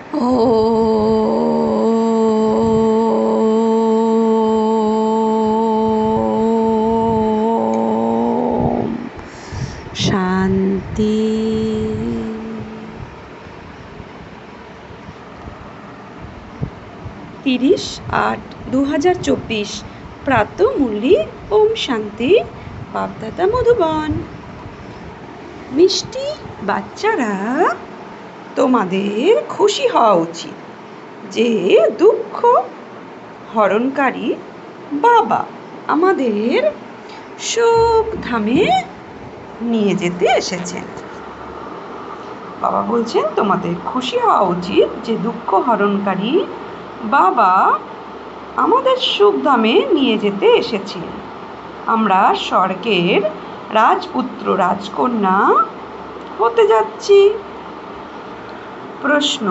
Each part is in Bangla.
ওম শান্তি। 30/8/2024 প্রাতঃমুরলি। ওম শান্তি। বাপদাদা মধুবন। মিষ্টি বাচ্চারা, তোমাদের খুশি হওয়া উচিত যে দুঃখ হরণকারী বাবা আমাদের সুখ ধামে নিয়ে যেতে এসেছেন। বাবা বলছেন তোমাদের খুশি হওয়া উচিত যে দুঃখ হরণকারী বাবা আমাদের সুখধামে নিয়ে যেতে এসেছেন। আমরা স্বর্গের রাজপুত্র রাজকন্যা হতে যাচ্ছি। প্রশ্ন: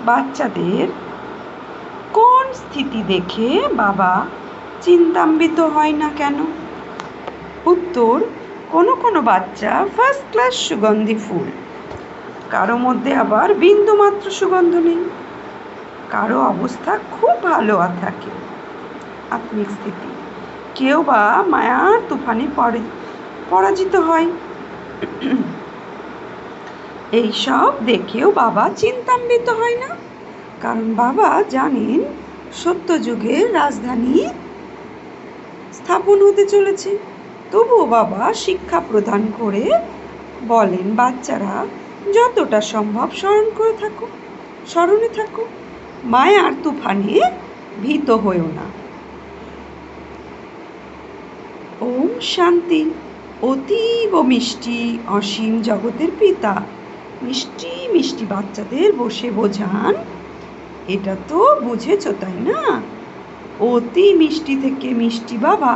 বাচ্চাদের কোন স্থিতি দেখে বাবা চিন্তান্বিত হয় না কেন? উত্তর: কোনো কোনো বাচ্চা ফার্স্ট ক্লাস সুগন্ধি ফুল, কারো মধ্যে আবার বিন্দুমাত্র সুগন্ধ নেই, কারো অবস্থা খুব ভালো থাকে আত্মিক স্থিতি, কেউ বা মায়ার তুফানে পরাজিত হয়। এইসব দেখেও বাবা চিন্তান্বিত হয় না, কারণ বাবা জানেন সত্যযুগের রাজধানী স্থাপন হতে চলেছে। তবুও বাবা শিক্ষা প্রদান করে বলেন, বাচ্চারা যতটা সম্ভব স্মরণে থাকো, মায়ার তুফানে ভীত হয়েও না। ওম শান্তি। অতীব মিষ্টি অসীম জগতের পিতা মিষ্টি মিষ্টি বাচ্চাদের বসে বোঝান, এটা তো বুঝেছ তাই না? অতি মিষ্টি থেকে মিষ্টি বাবা,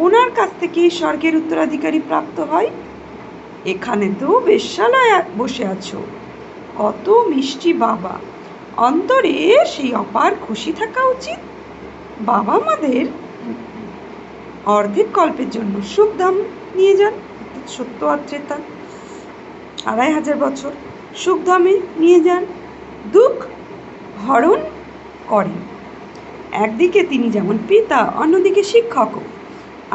ওনার কাছ থেকে স্বর্গের উত্তরাধিকারী প্রাপ্ত হয়। এখানে তো বেশ্যালয়ে বসে আছো, কত মিষ্টি বাবা, অন্তরে সেই অপার খুশি থাকা উচিত। বাবা আমাদের অর্ধেক কল্পের জন্য সুখধাম নিয়ে যান, সত্য আর ত্রেতা 2500 বছর সুখধামে নিয়ে যান, দুঃখ হরণ করেন। একদিকে তিনি যেমন পিতা, অন্যদিকে শিক্ষকও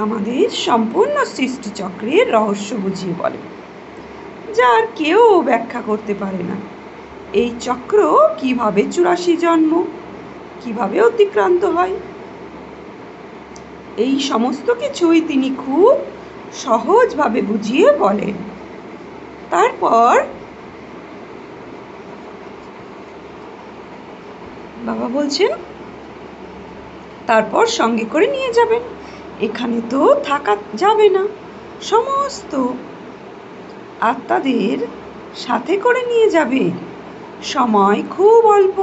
আমাদের সম্পূর্ণ সৃষ্টিচক্রের রহস্য বুঝিয়ে বলেন, যার কেউ ব্যাখ্যা করতে পারে না। এই চক্র কিভাবে 84 জন্ম কিভাবে অতিক্রান্ত হয়, এই সমস্ত কিছুই তিনি খুব সহজভাবে বুঝিয়ে বলেন। তারপর বাবা বলছেন, তারপর সঙ্গে করে নিয়ে যাবেন। এখানে তো থাকা যাবে না, সমস্ত আত্মাদের সাথে করে নিয়ে যাবে। সময় খুব অল্প,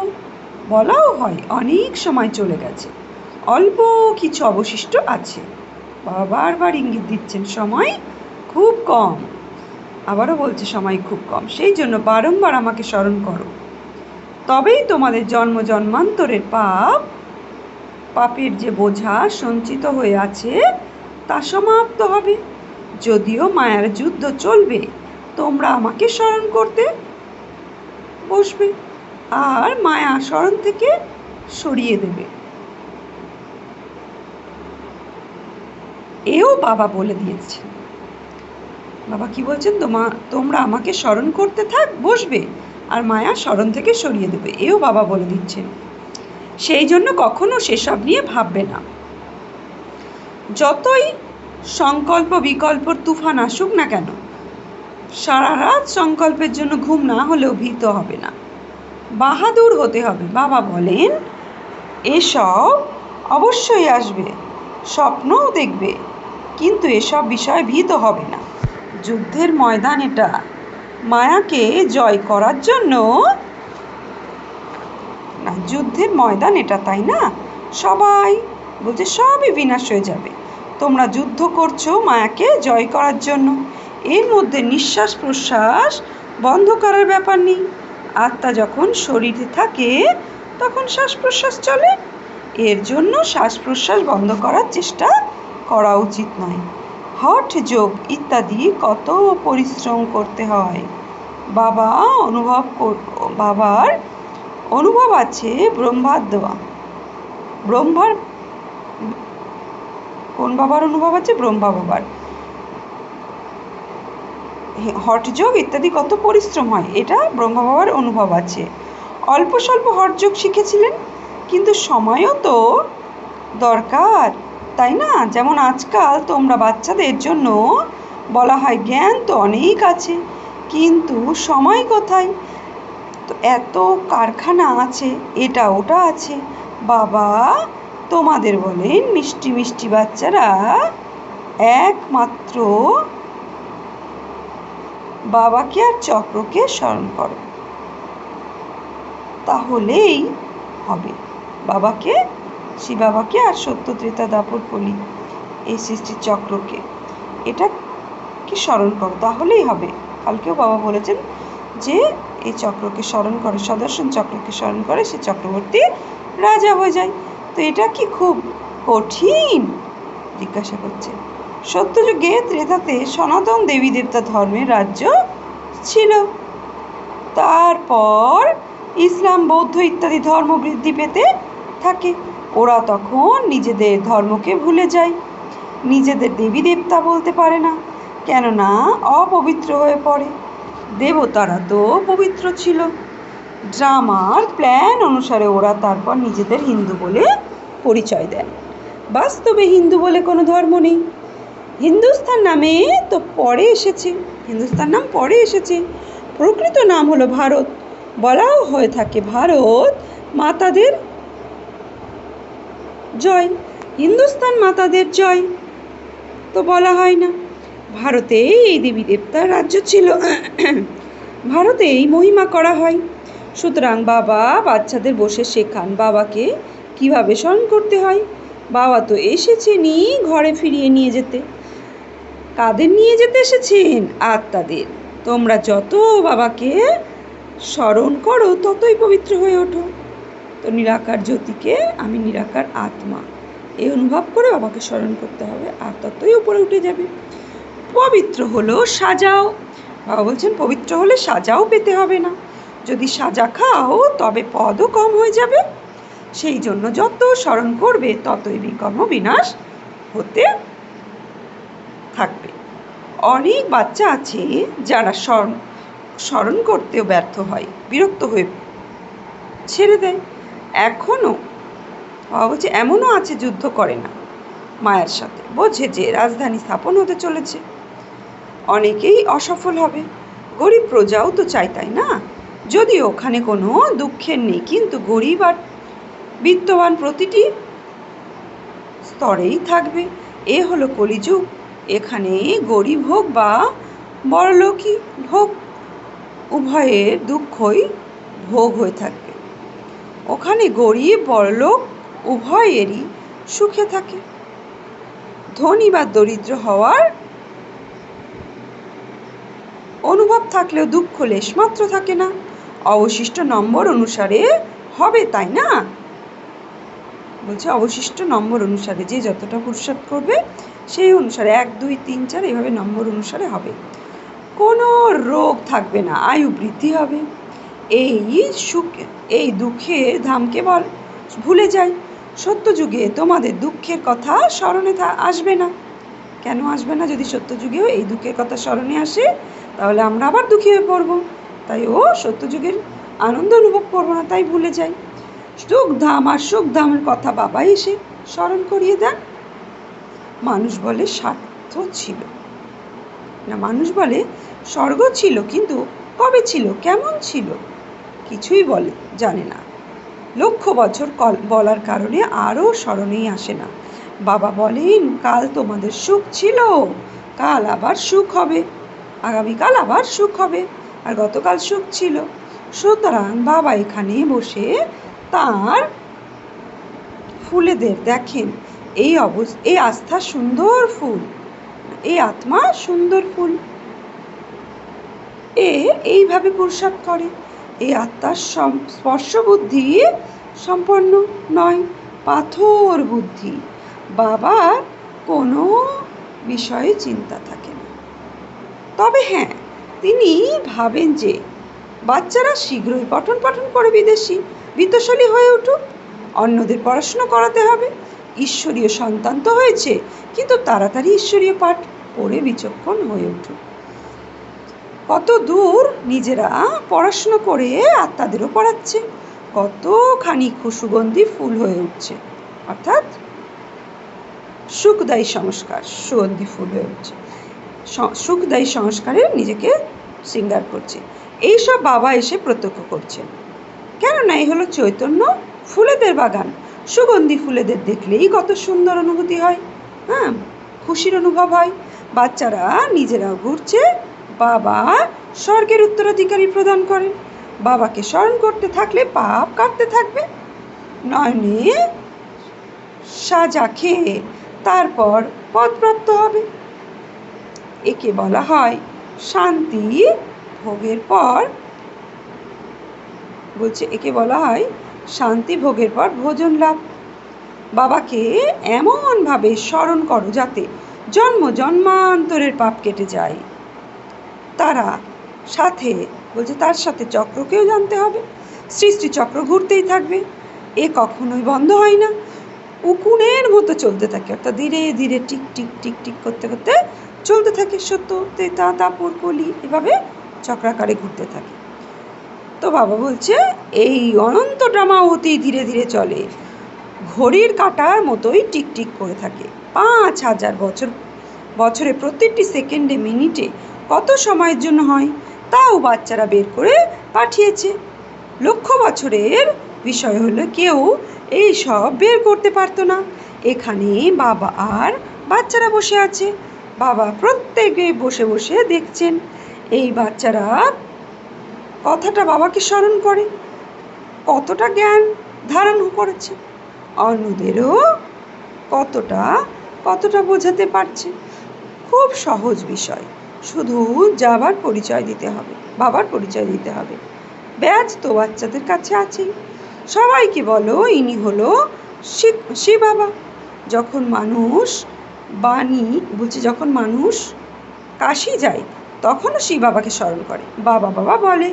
বলাও হয় অনেক সময় চলে গেছে, অল্প কিছু অবশিষ্ট আছে। বাবা বারবার ইঙ্গিত দিচ্ছেন সময় খুব কম, আবারও বলছে সময় খুব কম, সেই জন্য বারংবার আমাকে স্মরণ করো, তবেই তোমাদের জন্ম জন্মান্তরের পাপের যে বোঝা সঞ্চিত হয়ে আছে তা সমাপ্ত হবে। যদিও মায়ার যুদ্ধ চলবে, তোমরা আমাকে স্মরণ করতে বসবে আর মায়া স্মরণ থেকে সরিয়ে দেবে। এও বাবা বলে দিয়েছে। বাবা কি বলছেন? তোমরা আমাকে স্মরণ করতে বসবে আর মায়া স্মরণ থেকে সরিয়ে দেবে, এও বাবা বলে দিচ্ছেন। সেই জন্য কখনো সেসব নিয়ে ভাববে না। যতই সংকল্প বিকল্পর তুফান আসুক না কেন, সারা রাত সংকল্পের জন্য ঘুম না হলেও ভীত হবে না, বাহাদুর হতে হবে। বাবা বলেন, এসব অবশ্যই আসবে, স্বপ্নও দেখবে, কিন্তু এসব বিষয়ে ভীত হবে না। যুদ্ধের ময়দান এটা, মায়াকে জয় করার জন্য না, যুদ্ধের ময়দান এটা, তাই না? সবাই বলছে সবই বিনাশ হয়ে যাবে, তোমরা যুদ্ধ করছো মায়াকে জয় করার জন্য। এর মধ্যে নিঃশ্বাস প্রশ্বাস বন্ধ করার ব্যাপার নেই। আত্মা যখন শরীরে থাকে তখন শ্বাস প্রশ্বাস চলে, এর জন্য শ্বাস প্রশ্বাস বন্ধ করার চেষ্টা করা উচিত নয়। হঠ যোগ ইত্যাদি কত পরিশ্রম করতে হয়, বাবা বাবার অনুভব আছে ব্রহ্মার কোন বাবার অনুভব আছে? ব্রহ্মা বাবার। হঠযোগ ইত্যাদি কত পরিশ্রম হয়, এটা ব্রহ্মা বাবার অনুভব আছে। অল্প স্বল্প হঠযোগ শিখেছিলেন, কিন্তু সময়ও তো দরকার, তাই না? যেমন আজকাল তোমরা বাচ্চাদের জন্য বলা হয় জ্ঞান তো অনেক আছে, কিন্তু সময় কোথায়? তো এত কারখানা আছে, এটা ওটা আছে। বাবা তোমাদের বলেন, মিষ্টি মিষ্টি বাচ্চারা একমাত্র বাবাকে আর চক্রকে স্মরণ করো, তাহলেই হবে। বাবাকে, শ্রী বাবাকে আর সত্য ত্রেতা দাপর কলি এই সৃষ্টির চক্রকে, এটা কি স্মরণ করো, তাহলেই হবে। কালকেও বাবা বলেছেন যে এই চক্রকে স্মরণ করে, সুদর্শন চক্রকে স্মরণ করে, সে চক্রবর্তী রাজা হয়ে যায়। তো এটা কি খুব কঠিন? জিজ্ঞাসা করছে। সত্যযুগে ত্রেতাতে সনাতন দেবী দেবতা ধর্মের রাজ্য ছিল। তারপর ইসলাম, বৌদ্ধ ইত্যাদি ধর্ম বৃদ্ধি পেতে থাকে। ওরা তখন নিজেদের ধর্মকে ভুলে যায়, নিজেদের দেবী দেবতা বলতে পারে না, কেননা অপবিত্র হয়ে পড়ে। দেবতারা তো পবিত্র ছিল। ড্রামার প্ল্যান অনুসারে ওরা তারপর নিজেদের হিন্দু বলে পরিচয় দেন। বাস্তবে হিন্দু বলে কোনো ধর্ম নেই। হিন্দুস্তান নামে তো পরে এসেছে, হিন্দুস্তান নাম পরে এসেছে। প্রকৃত নাম হলো ভারত। বলাও হয়ে থাকে ভারত মাতাদের জয়, হিন্দুস্তান মাতাদের জয়, তো বলা হয় না। ভারতে এই দেবী দেবতার রাজ্য ছিল, ভারতে এই মহিমা করা হয়। সুতরাং বাবা বাচ্চাদের বসে শেখান বাবাকে কিভাবে স্মরণ করতে হয়। বাবা তো এসেছেনই ঘরে ফিরিয়ে নিয়ে যেতে। কাদের নিয়ে যেতে এসেছেন? আত্মাদের। তোমরা যত বাবাকে স্মরণ করো ততই পবিত্র হয়ে ওঠো। তো নিরাকার জ্যোতিকে আমি নিরাকার আত্মা এই অনুভব করে বাবাকে স্মরণ করতে হবে, আর ততই উপরে উঠে যাবে। পবিত্র হলো সাজাও। বাবা বলছেন পবিত্র হলে সাজাও পেতে হবে না। যদি সাজা খাও তবে পদও কম হয়ে যাবে। সেই জন্য যত স্মরণ করবে ততই বিকর্ম বিনাশ হতে থাকবে। অনেক বাচ্চা আছে যারা স্মরণ করতেও ব্যর্থ হয়, বিরক্ত হয়ে ছেড়ে দেয়। এখনও বাবা বলছে এমনও আছে যুদ্ধ করে না মায়ের সাথে, বোঝে যে রাজধানী স্থাপন হতে চলেছে, অনেকেই অসফল হবে। গরিব প্রজাও তো চাই, তাই না? যদিও ওখানে কোনো দুঃখের নেই, কিন্তু গরিব আর বিত্তবান প্রতিটি স্তরেই থাকবে। এ হলো কলিযুগ। এখানে গরিব হোক বা বড়লোকই হোক, উভয়ের দুঃখই ভোগ হয়ে থাকবে। ওখানে গরিব বড়লোক উভয়েরই সুখে থাকে। ধনী বা দরিদ্র হওয়ার অনুভব থাকলেও দুঃখ লেশমাত্র থাকে না। অবশিষ্ট নম্বর অনুসারে হবে, তাই না? বলছে অবশিষ্ট নম্বর অনুসারে যে যতটা পুরুষার্থ করবে সেই অনুসারে 1, 2, 3, 4 এইভাবে নম্বর অনুসারে হবে। কোনো রোগ থাকবে না, আয়ু বৃদ্ধি হবে। এই দুঃখের ধামকে ভুলে যায়। সত্যযুগে তোমাদের দুঃখের কথা স্মরণে আসবে না। কেন আসবে না? যদি সত্যযুগেও এই দুঃখের কথা স্মরণে আসে তাহলে আমরা আবার দুঃখী হয়ে পড়ব। তাই ও সত্যযুগের আনন্দ অনুভব করবো না, তাই ভুলে যাই। সুখধাম আর সুখধামের কথা বাবা এসে স্মরণ করিয়ে দেন। মানুষ বলে স্বার্থ ছিল না, মানুষ বলে স্বর্গ ছিল, কিন্তু কবে ছিল, কেমন ছিল, কিছুই জানে না। লক্ষ বছর বলার কারণে আরও স্মরণেই আসে না। বাবা বলেন কাল তোমাদের সুখ ছিল, কাল আবার সুখ হবে, আগামীকাল আবার সুখ হবে, আর গতকাল সুখ ছিল। সুতরাং বাবা এখানে বসে তার ফুলেদের দেখেন, এই আস্থা সুন্দর ফুল, এই আত্মা সুন্দর ফুল, এইভাবে পুরুষার্থ করে। এই আত্মার স্পর্শ বুদ্ধি সম্পন্ন নয়, পাথর বুদ্ধি। বাবার কোনো বিষয়ে চিন্তা থাকে না। তবে হ্যাঁ, তিনি ভাবেন যে বাচ্চারা শীঘ্রই পঠন পাঠন করে বিত্তশালী হয়ে উঠুক, অন্যদের পড়াশুনো করাতে হবে। ঈশ্বরীয় সন্তান তো হয়েছে, কিন্তু তাড়াতাড়ি ঈশ্বরীয় পাঠ পড়ে বিচক্ষণ হয়ে উঠুক। কত দূর নিজেরা পড়াশুনো করে আত্মাদেরও পড়াচ্ছে, কতখানি সুগন্ধি ফুল হয়ে উঠছে, অর্থাৎ সুখদায়ী সংস্কার, সুগন্ধি ফুল হয়ে উঠছে, সুখদায়ী সংস্কারে নিজেকে শৃঙ্গার করছে। এইসব বাবা এসে প্রত্যক্ষ করছেন। কেননা এই হলো চৈতন্য ফুলেদের বাগান। সুগন্ধি ফুলেদের দেখলেই কত সুন্দর অনুভূতি হয়, খুশির অনুভব হয়। বাচ্চারা নিজেরাও ঘুরছে, বাবা স্বর্গের উত্তরাধিকারী প্রদান করেন। বাবাকে স্মরণ করতে থাকলে পাপ কাটতে থাকবে। নয়নে সাজা খেয়ে তারপর পদপ্রাপ্ত হবে। একে বলা হয় শান্তি ভোগের পর, একে বলা হয় শান্তি ভোগের পর ভোজন লাভ। বাবাকে এমনভাবে স্মরণ করো যাতে জন্ম জন্মান্তরের পাপ কেটে যায়। তার সাথে চক্রকেও জানতে হবে। সৃষ্টি চক্র ঘুরতেই থাকবে, এ কখনোই বন্ধ হয় না, উকুনের মতো চলতে থাকে, অর্থাৎ ধীরে ধীরে টিক টিক টিক টিক করতে করতে চলতে থাকে। সত্য, ত্রেতা, দাপর, কলি, এভাবে চক্রাকারে ঘুরতে থাকে। তো বাবা বলছে এই অনন্ত ড্রামা অতি ধীরে ধীরে চলে, ঘড়ির কাঁটার মতোই টিক টিক করে থাকে। ৫,০০০ বছরে প্রত্যেকটি সেকেন্ডে মিনিটে কত সময়ের জন্য হয় তাও বাচ্চারা বের করে পাঠিয়েছে। লক্ষ বছরের বিষয় হলো কেউ এই সব বের করতে পারতো না। এখানে বাবা আর বাচ্চারা বসে আছে, বাবা প্রত্যেকে বসে বসে দেখছেন। এই বাচ্চারা কথাটা বাবাকে স্মরণ করে, কতটা জ্ঞান ধারণ করেছে, অন্যদেরও কতটা বোঝাতে পারছে। খুব সহজ বিষয়, শুধু বাবার পরিচয় দিতে হবে। ব্যাজ তো বাচ্চাদের কাছে আছেই। সবাইকে বলো ইনি হলো শিব বাবা। যখন মানুষ কাশি যায় তখনও শিব বাবাকে স্মরণ করে, বাবা বাবা বলে,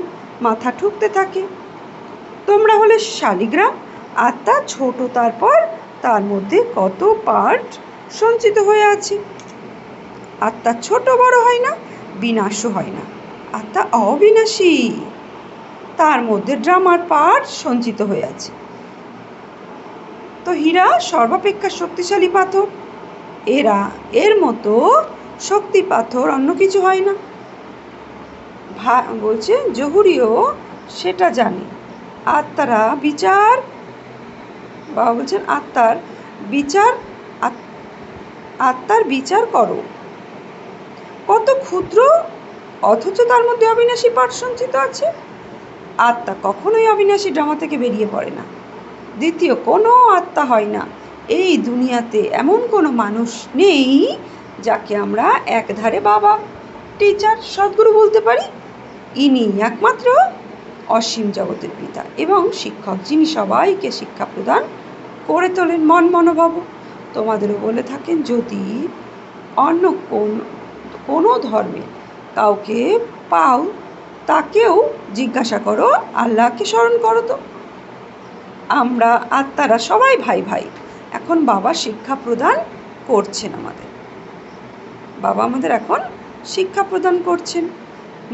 মাথা ঠুকতে থাকে। তোমরা হলে শালিগ্রাম, আত্মা ছোট, তারপর তার মধ্যে কত পার্ট সঞ্চিত হয়ে আছে। আত্মা ছোট বড় হয় না, বিনাশও হয় না, আত্মা অবিনাশী, তার মধ্যে ড্রামার পার্ট সঞ্চিত হয়ে আছে। তো হীরা সর্বাপেক্ষা শক্তিশালী পাথর, এর মতো শক্তি পাথর অন্য কিছু হয় না। বলছে জহুরিও সেটা জানে। বাবা বলছেন আত্মার বিচার করো, কত ক্ষুদ্র অথচ তার মধ্যে অবিনাশী পাঠ সঞ্চিত আছে। আত্মা কখনোই অবিনাশী ড্রামা থেকে বেরিয়ে পড়ে না। দ্বিতীয় কোনো আত্মা হয় না। এই দুনিয়াতে এমন কোনো মানুষ নেই যাকে আমরা একধারে বাবা, টিচার, সদ্গুরু বলতে পারি। ইনি একমাত্র অসীম জগতের পিতা এবং শিক্ষক, যিনি সবাইকে শিক্ষা প্রদান করে তোলেন মন মনোভাব। তোমাদেরও বলে থাকেন, যদি অন্য কোনো ধর্মে কাউকে পাও তাকেও জিজ্ঞাসা করো, আল্লাহকে স্মরণ করো। তো আমরা আত্মারা সবাই ভাই ভাই। এখন বাবা শিক্ষা প্রদান করছেন আমাদের এখন শিক্ষা প্রদান করছেন।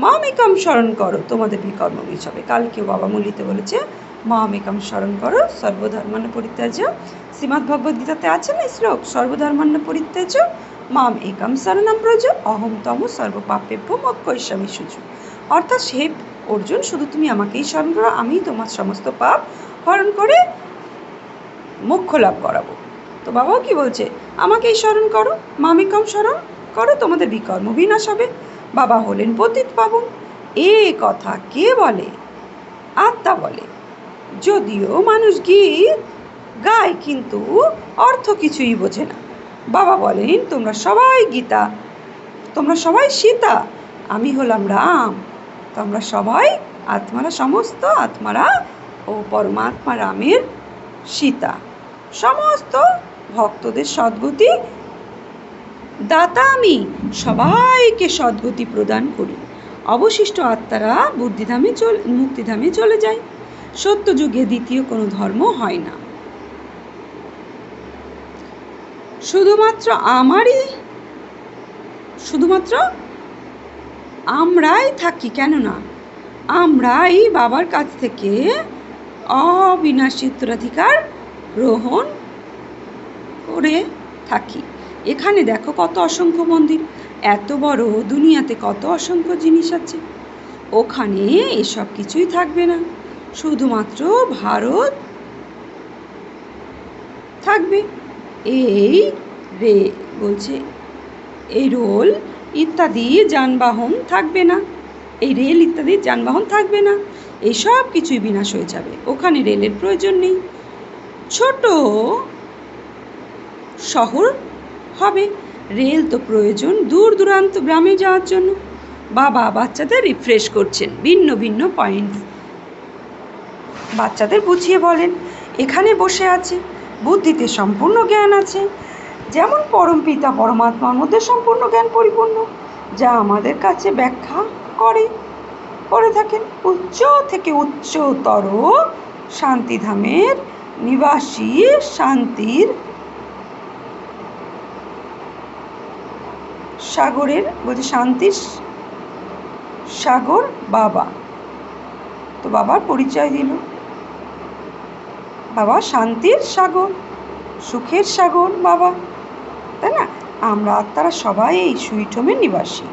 মামেকাম স্মরণ করো, তোমাদের বিকর্ম বীজ হবে। কালকেও বাবা মুরলিতে বলেছে মামেকাম স্মরণ করো, সর্বধর্মান্ন পরিত্যাজ্য। শ্রীমদ্ ভগবদ্ গীতাতে আছে না শ্লোক, সর্বধর্মান্ন পরিত্যাজ্য মাম একম শরণম ব্রজ অহম তম সর্বপাপেভ্যো মোক্ষয়িষ্যামি শুচি। অর্থাৎ হে অর্জুন, শুধু তুমি আমাকেই স্মরণ করো, আমি তোমার সমস্ত পাপ হরণ করে মোক্ষ লাভ করাবো। তো বাবাও কি বলছে, আমাকেই স্মরণ করো, মামেকাম স্মরণ করো, তোমাদের বিকর্ম বিনাশ হবে। বাবা হলেন পতিত পাবন। এ কথা কে বলে? আত্মা বলে। যদিও মানুষ গীত গায় কিন্তু অর্থ কিছুই বোঝে না। বাবা বলেন, তোমরা সবাই গীতা, তোমরা সবাই সীতা, আমি হলাম রাম। তোমরা সবাই আত্মারা, সমস্ত আত্মারা ও পরমাত্মা রামের সীতা। সমস্ত ভক্তদের সদ্গতি দাতা আমি, সবাইকে সদ্গতি প্রদান করি। অবশিষ্ট আত্মারা মুক্তিধামে চলে যায়। সত্যযুগে দ্বিতীয় কোনো ধর্ম হয় না। শুধুমাত্র আমরাই থাকি, কেননা আমরাই বাবার কাছ থেকে অবিনাশী উত্তরাধিকার গ্রহণ করে থাকি। এখানে দেখো কত অসংখ্য মন্দির, এত বড় দুনিয়াতে কত অসংখ্য জিনিস আছে। ওখানে এসব কিছুই থাকবে না, শুধুমাত্র ভারত থাকবে। এই রেল ইত্যাদি যানবাহন থাকবে না, এই সব কিছুই বিনাশ হয়ে যাবে। ওখানে রেলের প্রয়োজন নেই, ছোট শহর হবে। রেল তো প্রয়োজন দূর দূরান্ত গ্রামে যাওয়ার জন্য। বাবা বাচ্চাদের রিফ্রেশ করছেন, ভিন্ন ভিন্ন পয়েন্ট বাচ্চাদের বুঝিয়ে বলেন। এখানে বসে আছে, বুদ্ধিতে সম্পূর্ণ জ্ঞান আছে, যেমন পরমপিতা পরমাত্মার মধ্যে সম্পূর্ণ জ্ঞান পরিপূর্ণ, যা আমাদের কাছে ব্যাখ্যা করে থাকেন। উচ্চ থেকে উচ্চতর শান্তিধামের নিবাসী শান্তির সাগর বাবা। তো বাবার পরিচয় দিল, বাবা শান্তির সাগর, সুখের সাগর বাবা, তাই না? আমরা আত্মারা সবাই এই সুইট হোমের নিবাসী।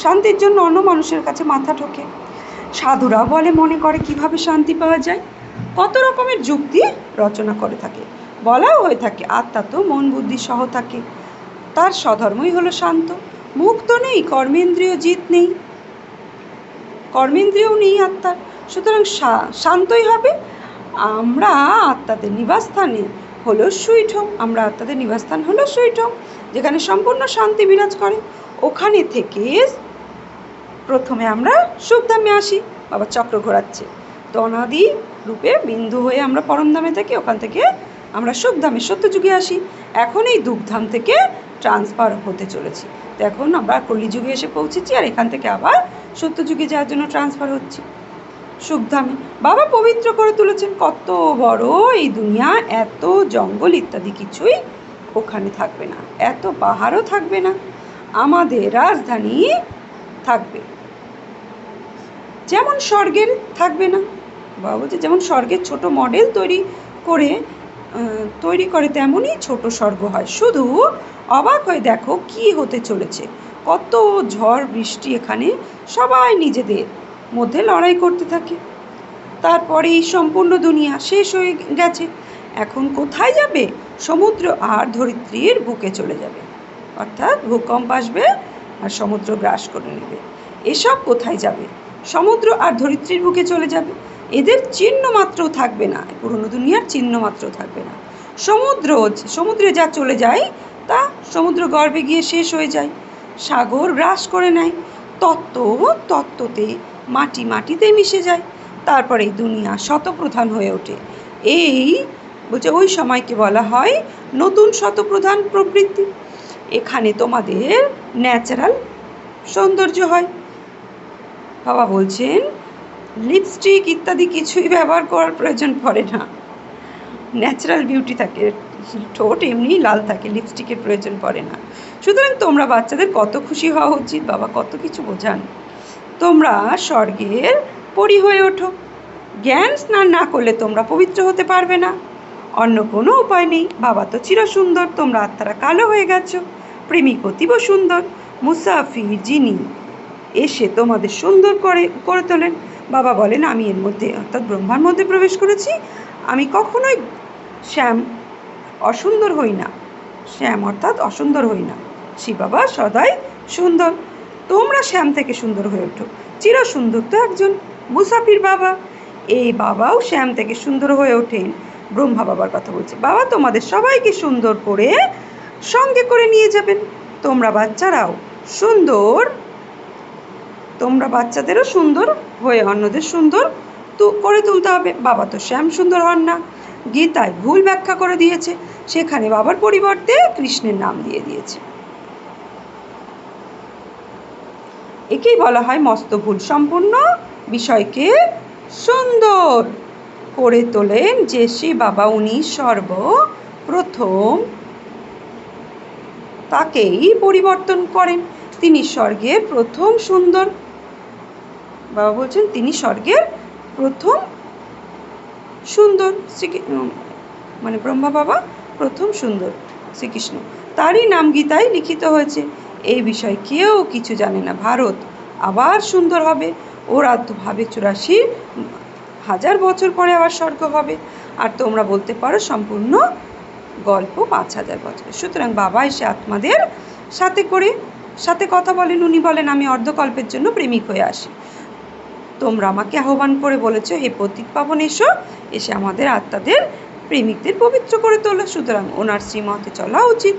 শান্তির জন্য অন্য মানুষের কাছে মাথা ঠোকে। সাধুরা বলে মনে করে কিভাবে শান্তি পাওয়া যায়, কত রকমের যুক্তি রচনা করে থাকে, বলাও হয়ে থাকে আত্মা তো মন বুদ্ধি সহ থাকে, তার স্বধর্মই হলো শান্ত। মুক্ত নেই, কর্মেন্দ্রিয় জিত নেই, কর্মেন্দ্রিয়ও নেই আত্মার, সুতরাং শান্তই হবে। আমরা আত্মাদের নিবাসস্থানে হলো সুইট হোম, যেখানে সম্পূর্ণ শান্তি বিরাজ করে। ওখানে থেকে প্রথমে আমরা সুখধামে আসি, বাবা চক্র ঘোরাচ্ছে, তো অনাদি রূপে বিন্দু হয়ে আমরা পরমধামে থাকি, ওখান থেকে আমরা সুখধামে সত্যযুগে আসি। এখন এই দুঃখধাম থেকে ট্রান্সফার হতে চলেছি, তো এখন আমরা কলিযুগে এসে পৌঁছেছি, আর এখান থেকে আবার সত্যযুগে যাওয়ার জন্য ট্রান্সফার হচ্ছি সুখধামে। বাবা পবিত্র করে তুলেছেন, কত বড় এই দুনিয়া, এত জঙ্গল ইত্যাদি কিছুই ওখানে থাকবে না, এত পাহাড়ও থাকবে না, আমাদের রাজধানী থাকবে। যেমন স্বর্গের থাকবে না, বাবা বলছে যেমন স্বর্গের ছোট মডেল তৈরি করে তেমনই ছোট স্বর্গ হয়। শুধু অবাক হয়ে দেখো কি হতে চলেছে, কত ঝড় বৃষ্টি, এখানে সবাই নিজেদের মধ্যে লড়াই করতে থাকে। তারপরে এই সম্পূর্ণ দুনিয়া শেষ হয়ে গেছে, এখন কোথায় যাবে? সমুদ্র আর ধরিত্রীর বুকে চলে যাবে, অর্থাৎ ভূকম্প আসবে আর সমুদ্র গ্রাস করে নেবে। এসব কোথায় যাবে? সমুদ্র আর ধরিত্রীর বুকে চলে যাবে। এদের চিহ্ন মাত্রও থাকবে না, পুরনো দুনিয়ার চিহ্ন মাত্রও থাকবে না। সমুদ্রে যা চলে যায় তা সমুদ্র গর্ভে গিয়ে শেষ হয়ে যায়, সাগর গ্রাস করে নেয়, তত্ত্বতে মাটিতে মিশে যায়। তারপরে এই দুনিয়া শতপ্রধান হয়ে ওঠে। ওই সময়কে বলা হয় নতুন শতপ্রধান প্রবৃত্তি। এখানে তোমাদের ন্যাচারাল সৌন্দর্য হয়। বাবা বলছেন লিপস্টিক ইত্যাদি কিছুই ব্যবহার করার প্রয়োজন পড়ে না, ন্যাচারাল বিউটি থাকে, ঠোঁট এমনিই লাল থাকে, লিপস্টিকের প্রয়োজন পড়ে না। সুতরাং তোমরা বাচ্চাদের কত খুশি হওয়া উচিত, বাবা কত কিছু বোঝান। তোমরা স্বর্গের পরি হয়ে ওঠো, জ্ঞান স্নান না করলে তোমরা পবিত্র হতে পারবে না, অন্য কোনো উপায় নেই। বাবা তো চিরসুন্দর, তোমরা আত্মারা কালো হয়ে গেছো, প্রেমিক অতীব সুন্দর, মুসাফির যিনি এসে তোমাদের সুন্দর করে তোলেন। বাবা বলেন আমি এর মধ্যে অর্থাৎ ব্রহ্মার মধ্যে প্রবেশ করেছি, আমি কখনোই অসুন্দর হই না, শ্যাম অর্থাৎ অসুন্দর হই না, শিব বাবা সদাই সুন্দর। তোমরা শ্যাম থেকে সুন্দর হয়ে ওঠো, চিরসুন্দর তো একজন মুসাফির বাবা, এই বাবাও শ্যাম থেকে সুন্দর হয়ে ওঠেন। ব্রহ্মা বাবার কথা বলছে, বাবা তোমাদের সবাইকে সুন্দর করে সঙ্গে করে নিয়ে যাবেন। তোমরা বাচ্চাদেরও সুন্দর হয়ে অন্যদের সুন্দর করে তুলতে হবে। বাবা তো শ্যাম সুন্দর হন না, গীতায় ভুল ব্যাখ্যা করে দিয়েছে, সেখানে বাবার পরিবর্তে কৃষ্ণের নাম দিয়ে দিয়েছে। একেই বলা হয় মস্তভুল সম্পূর্ণ বিষয়কে সুন্দর করে তোলেন যে শ্রী বাবা, উনি সর্বপ্রথম তাকেই পরিবর্তন করেন। তিনি স্বর্গের প্রথম সুন্দর, বাবা বলছেন তিনি স্বর্গের প্রথম সুন্দর, মানে ব্রহ্মা বাবা প্রথম সুন্দর শ্রীকৃষ্ণ, তারই নাম গীতায় লিখিত হয়েছে। এই বিষয়ে কেউ কিছু জানে না। ভারত আবার সুন্দর হবে, ওরা তো ভাবে 84,000 বছর পরে আবার স্বর্গ হবে, আর তোমরা বলতে পারো সম্পূর্ণ গল্প 5,000 বছর। সুতরাং বাবা এসে আত্মাদের সাথে কথা বলেন। উনি বলেন, আমি অর্ধকল্পের জন্য প্রেমিক হয়ে আসি। তোমরা আমাকে আহ্বান করে বলেছো, হে পতিত পাবন এসে আমাদের আত্মাদের প্রেমিকদের পবিত্র করে তোলো। সুতরাং ওনার শ্রীমতে চলা উচিত,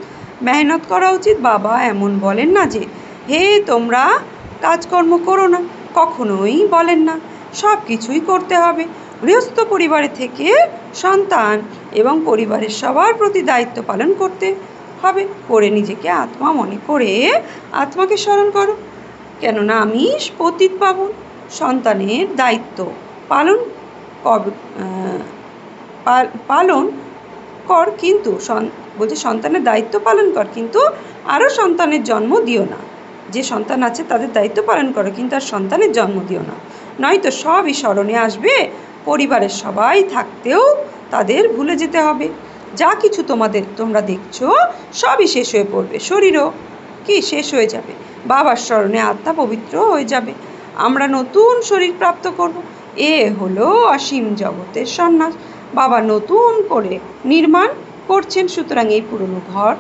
মেহনত করা উচিত। বাবা এমন বলেন না যে হে তোমরা কাজকর্ম করো না, কখনোই বলেন না। সব কিছুই করতে হবে। গৃহস্থ পরিবারে থেকে সন্তান এবং পরিবারের সবার প্রতি দায়িত্ব পালন করতে হবে। করে নিজেকে আত্মা মনে করে আত্মাকে স্মরণ করো, কেননা আমি পতিত পাবন। সন্তানের দায়িত্ব পালন কর, কিন্তু বলছে সন্তানের দায়িত্ব পালন কর, কিন্তু আরও সন্তানের জন্ম দিও না। যে সন্তান আছে তাদের দায়িত্ব পালন করো, কিন্তু আর সন্তানের জন্ম দিও না, নয়তো সবই স্মরণে আসবে। পরিবারের সবাই থাকতেও তাদের ভুলে যেতে হবে। যা কিছু তোমরা দেখছো সবই শেষ হয়ে পড়বে, শরীরও কি শেষ হয়ে যাবে। বাবার স্মরণে আত্মা পবিত্র হয়ে যাবে, আমরা নতুন শরীর প্রাপ্ত করব। এ হলো অসীম জগতের সন্ন্যাস। বাবা নতুন করে নির্মাণ করছেন। সুতরাং এই পুরনো ঘর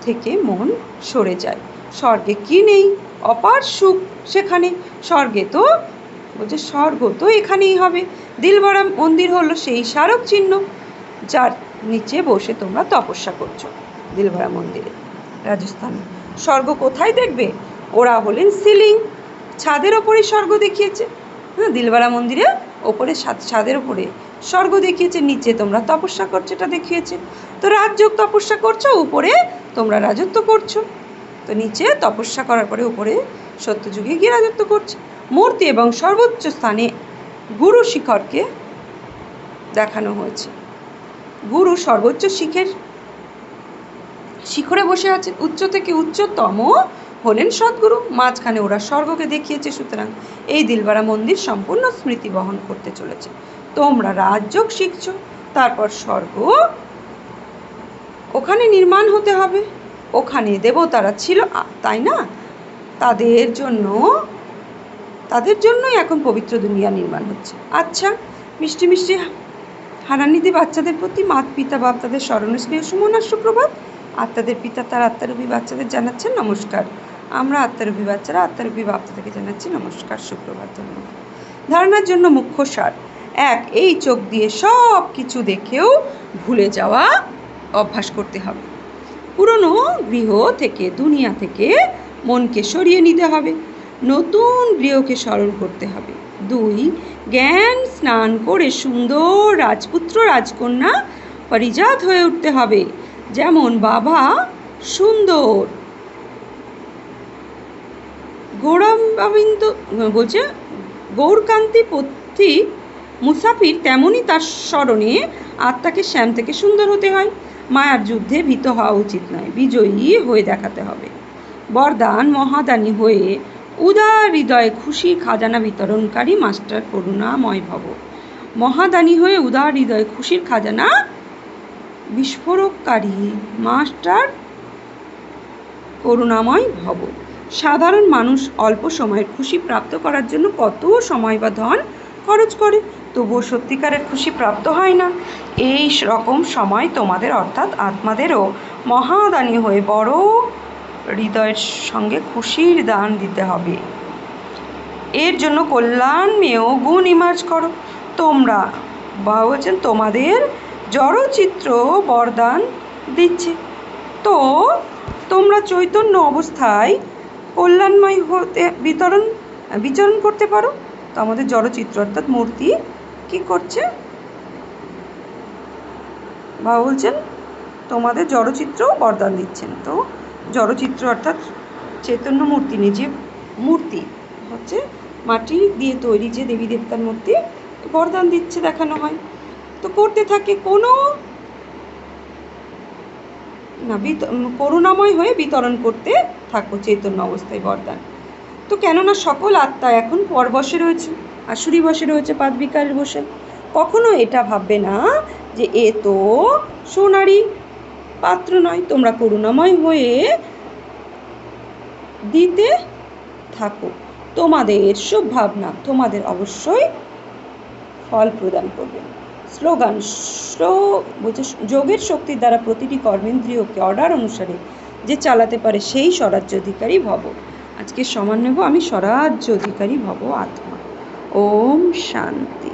থেকে মন সরে যায়। স্বর্গে কি নেই? অপার সুখ সেখানে। স্বর্গ তো এখানেই হবে। দিলভরা মন্দির হলো সেই স্মারক চিহ্ন যার নিচে বসে তোমরা তপস্যা করছো। দিলভরা মন্দিরে রাজস্থানে স্বর্গ কোথায় দেখবে? ওরা হলেন সিলিং, ছাদের ওপরে স্বর্গ দেখিয়েছে। হ্যাঁ, দিলভরা মন্দিরে ওপরে ছাদের ওপরে স্বর্গ দেখিয়েছে, নিচে তোমরা তপস্যা করছো, এটা দেখিয়েছে। তো রাজযোগ তপস্যা করছো, উপরে তোমরা রাজত্ব করছো। তো নিচে তপস্যা করার পরে উপরে সত্যযুগে গিয়ে রাজত্ব করছে। মূর্তি এবং সর্বোচ্চ স্থানে গুরু শিখরকে দেখানো হয়েছে। গুরু সর্বোচ্চ শিখরে বসে আছেন। উচ্চ থেকে উচ্চতম হলেন সদ্গুরু, মাঝখানে ওরা স্বর্গকে দেখিয়েছে। সুতরাং এই দিলভরা মন্দির সম্পূর্ণ স্মৃতি বহন করতে চলেছে। তোমরা রাজযোগ শিখছো, তারপর স্বর্গ ওখানে নির্মাণ হতে হবে। ওখানে দেবতারা ছিল, তাই না? তাদের জন্যই এখন পবিত্র দুনিয়া নির্মাণ হচ্ছে। আচ্ছা, মিষ্টি মিষ্টি হারানিধি বাচ্চাদের প্রতি মাত পিতা বাপ তাদের স্মরণে স্নেহ সুমন আর সুপ্রভাত। আত্মাদের পিতা তার আত্মারূপী বাচ্চাদের জানাচ্ছেন নমস্কার। আমরা আত্মারূপী বাচ্চারা আত্মারূপী বাপ তাদেরকে জানাচ্ছি নমস্কার, সুপ্রভাত, ধন্যবাদ। ধারণার জন্য মুখ্য সার: 1. এই চোখ দিয়ে সব কিছু দেখেও ভুলে যাওয়া অভ্যাস করতে হবে। পুরনো গৃহ থেকে, দুনিয়া থেকে মনকে সরিয়ে নিতে হবে, নতুন গৃহকে স্মরণ করতে হবে। 2. জ্ঞান স্নান করে সুন্দর রাজপুত্র রাজকন্যা পরিজাত হয়ে উঠতে হবে, যেমন বাবা সুন্দর। গৌরকান্তি পথিক মুসাফির, তেমনই তার স্মরণে আত্মাকে শ্যাম থেকে সুন্দর হতে হয়। মায়ার যুদ্ধে ভীত হওয়া উচিত নয়, বিজয়ী হয়ে দেখাতে হবে। বরদান: মহাদানী হয়ে উদার হৃদয়ে খুশির খাজানা বিতরণকারী মাস্টার করুণাময় ভব। মহাদানী হয়ে উদার হৃদয়ে খুশির খাজানা বিস্ফোরককারী মাস্টার করুণাময় ভব। সাধারণ মানুষ অল্প সময়ের খুশি প্রাপ্ত করার জন্য কত সময় বা ধন খরচ করে, তবুও সত্যিকারের খুশি প্রাপ্ত হয় না। এই রকম সময় তোমাদের অর্থাৎ আত্মাদেরও মহাদানী হয়ে বড় হৃদয়ের সঙ্গে খুশির দান দিতে হবে। এর জন্য কল্যাণমেয় গুণ ইমার্জ করো। তোমরা বলছেন তোমাদের জড়চিত্র বরদান দিচ্ছে, তো তোমরা চৈতন্য অবস্থায় কল্যাণময় হতে বিচরণ করতে পারো। তো আমাদের জড়চিত্র অর্থাৎ মূর্তি কি করছে? বাবা বলছেন তোমাদের জড়চিত্র বরদান দিচ্ছেন। তো জড়চিত্র অর্থাৎ চৈতন্য মূর্তি, নিজে মূর্তি হচ্ছে মাটি দিয়ে তৈরি যে দেবী দেবতার মূর্তি, বরদান দিচ্ছে দেখানো হয়। তো করতে থাকে কোনো না করুণাময় হয়ে বিতরণ করতে থাকো চৈতন্য অবস্থায় বরদান। তো কেননা সকল আত্মা এখন পরবশে রয়েছে, আসুরি বসে রয়েছে, পাদবিকারের বসে। কখনো এটা ভাববে না যে এ তো সোনারই পাত্র নয়। তোমরা করুণাময় হয়ে দিতে থাকো, তোমাদের শুভ ভাবনা তোমাদের অবশ্যই ফল প্রদান করবে। স্লোগান বলছে, যোগের শক্তির দ্বারা প্রতিটি কর্মেন্দ্রিয়কে অর্ডার অনুসারে যে চালাতে পারে সেই স্বরাজ্য অধিকারী ভব। আজকে সমান নেব আমি, স্বরাজ্য অধিকারী ভব আত্মা। ওম শান্তি।